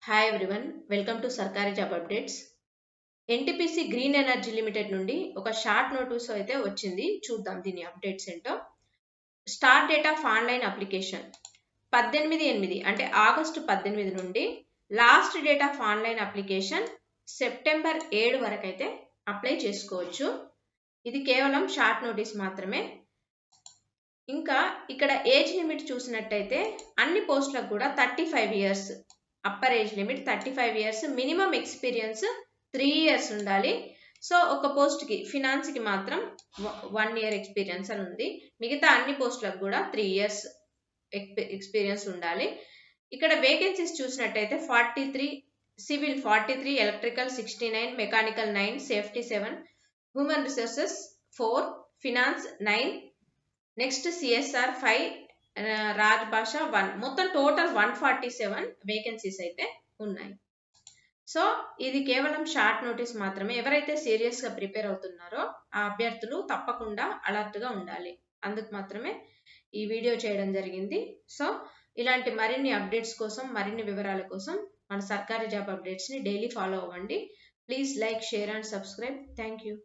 Hi everyone, welcome to సర్కారీ job updates. NTPC green energy limited నుండి ఒక short notice అయితే వచ్చింది. చూద్దాం దీని అప్డేట్స్ ఏంటో. Start date of online application 18/8 అంటే ఆగస్టు 18 నుండి last date of online application September 7 వరకు అయితే అప్లై చేసుకోవచ్చు. ఇది కేవలం షార్ట్ నోటీస్ మాత్రమే. ఇంకా ఇక్కడ ఏజ్ లిమిట్ చూసినట్టయితే అన్ని పోస్టులకు కూడా 35 years upper age limit 35 years, minimum experience 3 years ఉండాలి. సో ఒక పోస్ట్కి ఫినాన్స్కి మాత్రం 1 ఇయర్ ఎక్స్పీరియన్స్ అని ఉంది. మిగతా అన్ని పోస్టులకు కూడా 3 ఇయర్స్ ఎక్స్పీరియన్స్ ఉండాలి. ఇక్కడ వేకెన్సీస్ చూసినట్టయితే 43, civil 43, electrical 69, mechanical 9, safety 7, human resources 4, finance 9, next CSR 5, Rajbhasha 1, మొత్తం టోటల్ 147 వేకెన్సీస్ అయితే ఉన్నాయి. సో ఇది కేవలం షార్ట్ నోటీస్ మాత్రమే. ఎవరైతే సీరియస్గా ప్రిపేర్ అవుతున్నారో ఆ అభ్యర్థులు తప్పకుండా అలర్ట్గా ఉండాలి. అందుకు మాత్రమే ఈ వీడియో చేయడం జరిగింది. సో ఇలాంటి మరిన్ని అప్డేట్స్ కోసం, మరిన్ని వివరాల కోసం మన సర్కారీ జాబ్ అప్డేట్స్ని డైలీ ఫాలో అవ్వండి. Please like, share and subscribe. Thank you.